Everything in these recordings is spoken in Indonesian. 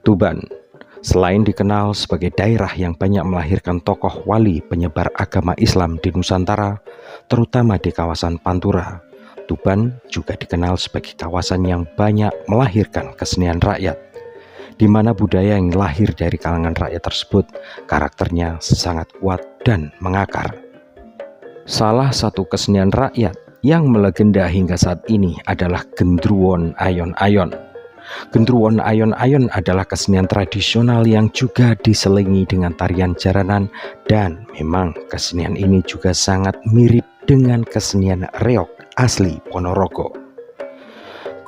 Tuban, selain dikenal sebagai daerah yang banyak melahirkan tokoh wali penyebar agama Islam di Nusantara, terutama di kawasan Pantura, Tuban juga dikenal sebagai kawasan yang banyak melahirkan kesenian rakyat, di mana budaya yang lahir dari kalangan rakyat tersebut karakternya sangat kuat dan mengakar. Salah satu kesenian rakyat yang melegenda hingga saat ini adalah Gendruwon Ayon-Ayon. Gendruwon Ayon-Ayon adalah kesenian tradisional yang juga diselingi dengan tarian jaranan, dan memang kesenian ini juga sangat mirip dengan kesenian reog asli Ponorogo.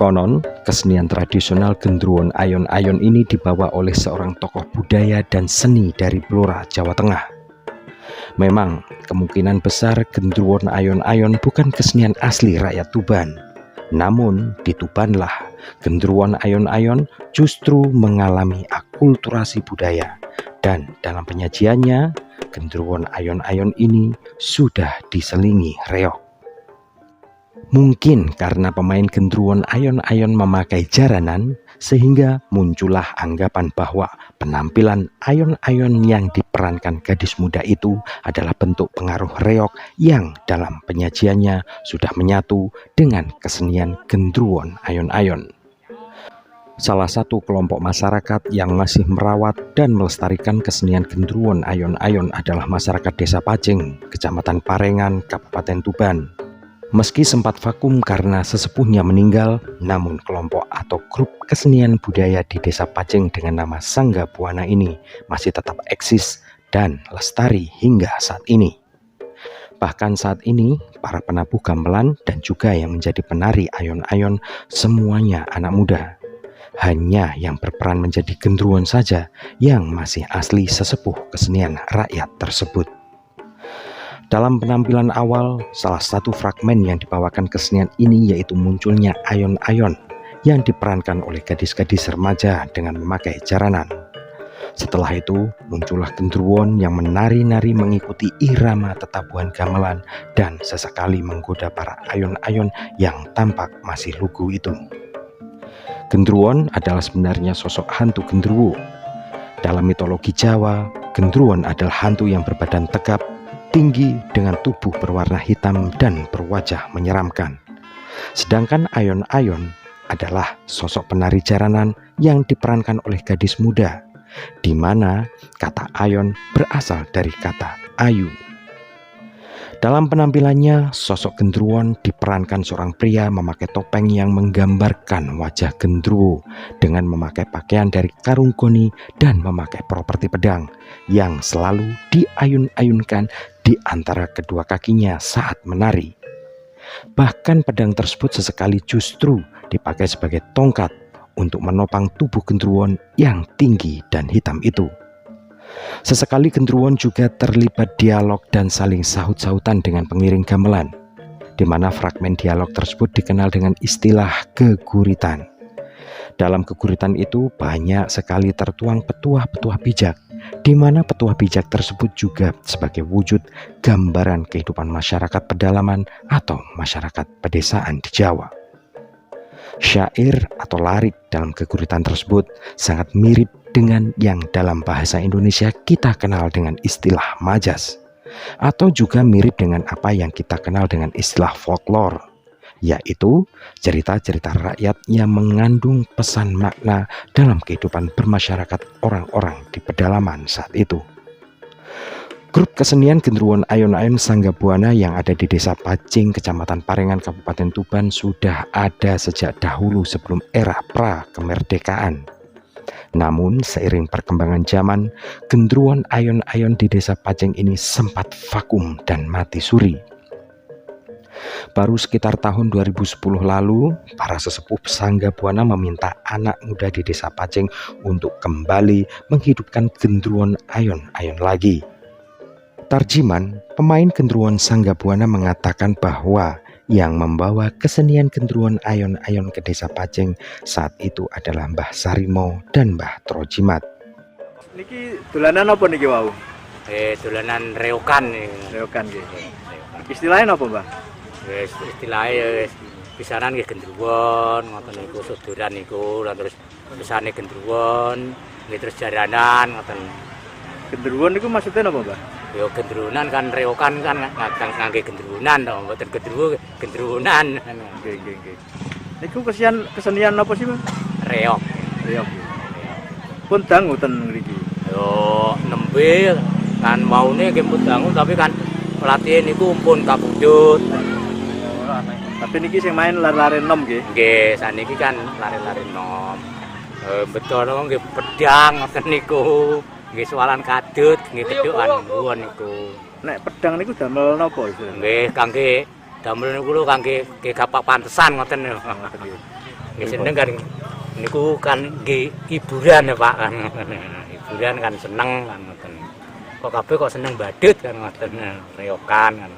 Konon, kesenian tradisional Gendruwon Ayon-Ayon ini dibawa oleh seorang tokoh budaya dan seni dari Blora, Jawa Tengah. Memang, kemungkinan besar Gendruwon Ayon-Ayon bukan kesenian asli rakyat Tuban. Namun, di Tubanlah Gendruwon Ayon-Ayon justru mengalami akulturasi budaya, dan dalam penyajiannya, Gendruwon Ayon-Ayon ini sudah diselingi reog. Mungkin karena pemain Gendruwon Ayon-Ayon memakai jaranan, sehingga muncullah anggapan bahwa penampilan ayon-ayon yang diperankan gadis muda itu adalah bentuk pengaruh reog yang dalam penyajiannya sudah menyatu dengan kesenian Gendruwon Ayon-Ayon. Salah satu kelompok masyarakat yang masih merawat dan melestarikan kesenian Gendruwon Ayon-Ayon adalah masyarakat Desa Pajeng, Kecamatan Parengan, Kabupaten Tuban. Meski sempat vakum karena sesepuhnya meninggal, namun kelompok atau grup kesenian budaya di Desa Pajeng dengan nama Sangga Buana ini masih tetap eksis dan lestari hingga saat ini. Bahkan saat ini, para penabuh gamelan dan juga yang menjadi penari ayon-ayon semuanya anak muda. Hanya yang berperan menjadi gendruwon saja yang masih asli sesepuh kesenian rakyat tersebut. Dalam penampilan awal, salah satu fragmen yang dibawakan kesenian ini yaitu munculnya ayon-ayon yang diperankan oleh gadis-gadis remaja dengan memakai jaranan. Setelah itu, muncullah gendruwon yang menari-nari mengikuti irama tetabuhan gamelan dan sesekali menggoda para ayon-ayon yang tampak masih lugu itu. Gendruwon adalah sebenarnya sosok hantu gendruwo. Dalam mitologi Jawa, gendruwon adalah hantu yang berbadan tegap, tinggi dengan tubuh berwarna hitam dan berwajah menyeramkan. Sedangkan ayon-ayon adalah sosok penari jaranan yang diperankan oleh gadis muda, di mana kata ayon berasal dari kata ayu. Dalam penampilannya, sosok gendruwon diperankan seorang pria memakai topeng yang menggambarkan wajah gendruwo dengan memakai pakaian dari karung goni dan memakai properti pedang yang selalu diayun-ayunkan di antara kedua kakinya saat menari. Bahkan pedang tersebut sesekali justru dipakai sebagai tongkat untuk menopang tubuh gendruwon yang tinggi dan hitam itu. Sesekali gendruwon juga terlibat dialog dan saling sahut-sahutan dengan pengiring gamelan, di mana fragmen dialog tersebut dikenal dengan istilah keguritan. Dalam keguritan itu banyak sekali tertuang petuah-petuah bijak, di mana petuah bijak tersebut juga sebagai wujud gambaran kehidupan masyarakat pedalaman atau masyarakat pedesaan di Jawa. Syair atau larik dalam keguritan tersebut sangat mirip dengan yang dalam bahasa Indonesia kita kenal dengan istilah majas, atau juga mirip dengan apa yang kita kenal dengan istilah folklore, yaitu cerita-cerita rakyat yang mengandung pesan makna dalam kehidupan bermasyarakat orang-orang di pedalaman saat itu. Grup kesenian Gendruwon Ayon-Ayon Sangga Buana yang ada di Desa Pajeng, Kecamatan Parengan, Kabupaten Tuban sudah ada sejak dahulu sebelum era pra-kemerdekaan. Namun seiring perkembangan zaman, Gendruwon Ayon-Ayon di Desa Pajeng ini sempat vakum dan mati suri. Baru sekitar tahun 2010 lalu, para sesepuh Sangga Buana meminta anak muda di Desa Pajeng untuk kembali menghidupkan Gendruwon Ayon-Ayon lagi. Tarjiman, pemain Gendruwon Sangga Buana mengatakan bahwa yang membawa kesenian Gendruwon Ayon-Ayon ke Desa Pajeng saat itu adalah Mbah Sarimo dan Mbah Trojimat. Niki dolanan apa niki wau? Dolanan reokan. Reokan gitu. Istilahnya apa, Mbah? Istilahnya pisanan nggih gendruwon ngoten niku suduran niku, terus pisane gendruwon, nggih terus jaranan ngoten. Gendruwo niku maksudnya napa, Mbah? Ya gendruwonan kan reokan kan ngangge gendruwonan to, mboten gendruwonan. Nggih. Niku kesenian napa sih, Bang? Reok. Reog. Pun dangu ten mriki. Yo nembe kan maune nggih pun dangu tapi kan pelatih niku pun kabudut. Tapi niki sing main lari-lari enom nggih. Nggih, saniki kan lari-lari nom. Betul nggih pedang ngoten niku. Nggih soalan kadut, nggih kedukan buwon niku. Nek pedang niku damel napa istilahnya? Nggih kangge damel niku lho kangge gapak pantesan ngoten lho. Nggih seneng kan niku kan nggih hiburan ya Pak kan. Hiburan kan seneng kan ngoten. Kok kabeh kok seneng badut kan ngoten reokan kan.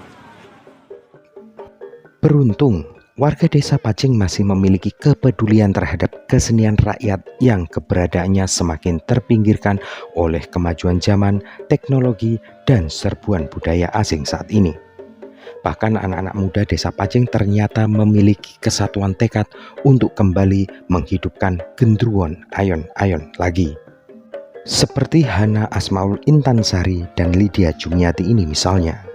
Beruntung, warga desa Pajing masih memiliki kepedulian terhadap kesenian rakyat yang keberadaannya semakin terpinggirkan oleh kemajuan zaman, teknologi, dan serbuan budaya asing saat ini. Bahkan anak-anak muda desa Pajing ternyata memiliki kesatuan tekad untuk kembali menghidupkan gendruwon ayon-ayon lagi. Seperti Hana Asmaul Intansari dan Lydia Jumiati ini misalnya.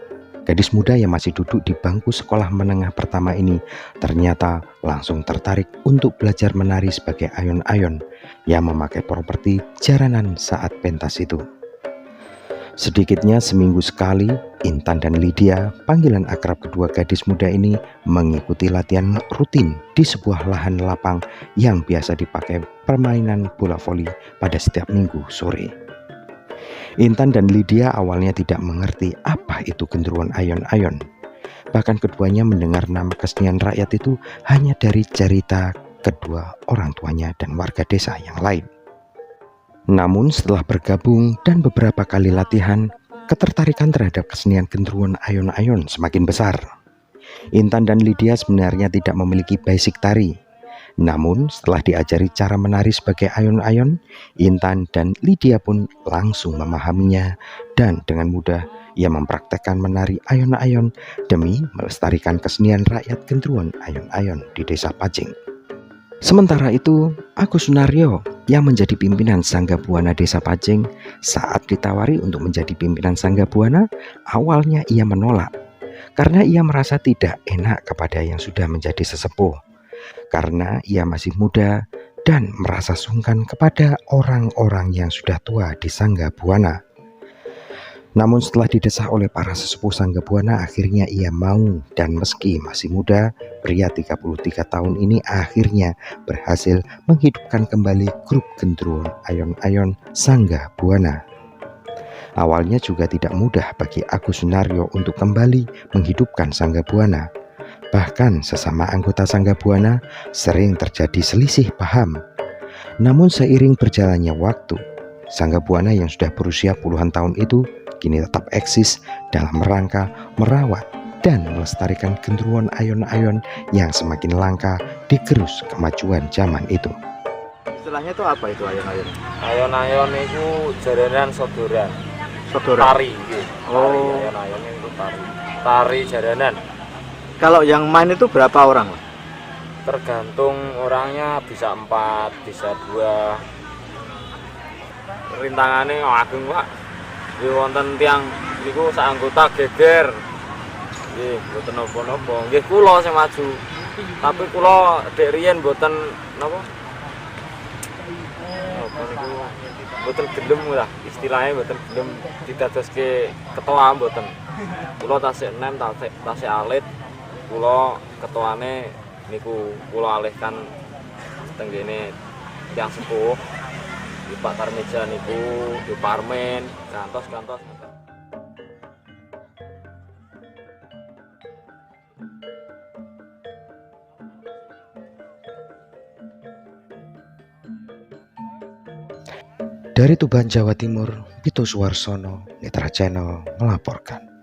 Gadis muda yang masih duduk di bangku sekolah menengah pertama ini ternyata langsung tertarik untuk belajar menari sebagai ayon-ayon yang memakai properti jaranan saat pentas itu. Sedikitnya seminggu sekali, Intan dan Lydia, panggilan akrab kedua gadis muda ini, mengikuti latihan rutin di sebuah lahan lapang yang biasa dipakai permainan bola voli pada setiap minggu sore. Intan dan Lydia awalnya tidak mengerti apa itu gendruwon ayon-ayon. Bahkan keduanya mendengar nama kesenian rakyat itu hanya dari cerita kedua orang tuanya dan warga desa yang lain. Namun setelah bergabung dan beberapa kali latihan, ketertarikan terhadap kesenian gendruwon ayon-ayon semakin besar. Intan dan Lydia sebenarnya tidak memiliki basic tari. Namun setelah diajari cara menari sebagai ayon-ayon, Intan dan Lydia pun langsung memahaminya dan dengan mudah ia mempraktekkan menari ayon-ayon demi melestarikan kesenian rakyat gendruwon ayon-ayon di desa Pajing. Sementara itu, Agus Sunaryo yang menjadi pimpinan Sangga Buana desa Pajing saat ditawari untuk menjadi pimpinan Sangga Buana, awalnya ia menolak karena ia merasa tidak enak kepada yang sudah menjadi sesepuh. Karena ia masih muda dan merasa sungkan kepada orang-orang yang sudah tua di Sangga Buana. Namun setelah didesak oleh para sesepuh Sangga Buana, akhirnya ia mau dan meski masih muda, pria 33 tahun ini akhirnya berhasil menghidupkan kembali grup gendruwon ayon-ayon Sangga Buana. Awalnya juga tidak mudah bagi Agus Sunaryo untuk kembali menghidupkan Sangga Buana. Bahkan sesama anggota Sangga Buana sering terjadi selisih paham. Namun seiring berjalannya waktu, Sangga Buana yang sudah berusia puluhan tahun itu kini tetap eksis dalam rangka merawat dan melestarikan gendruwon ayon-ayon yang semakin langka di gerus kemajuan zaman itu. Istilahnya itu apa itu ayon-ayon? Ayon-ayon itu jaranan sodoran. Sodoran. Tari gitu. Oh. Ayon-ayon itu tari. Tari jaranan. Kalau yang main itu berapa orang? Tergantung orangnya, bisa 4, bisa 2. Rintangannya agung Pak. Di wonten tiang niku saanggota geger. Nggih, mboten napa-napa. Nggih kula sing maju. Tapi kula dek riyen mboten napa? Napa niku? Mboten gelem lah, istilahnya mboten gelem didadoske ketua mboten. Kula tasik enem, tasik alit. Kula ketuane niku kula alihkan tenggene tiyang sepuh di Pak Tarmeja niku di Parmen gantos-gantos. Dari Tuban, Jawa Timur, Pito Suwarsono, Netra Channel melaporkan.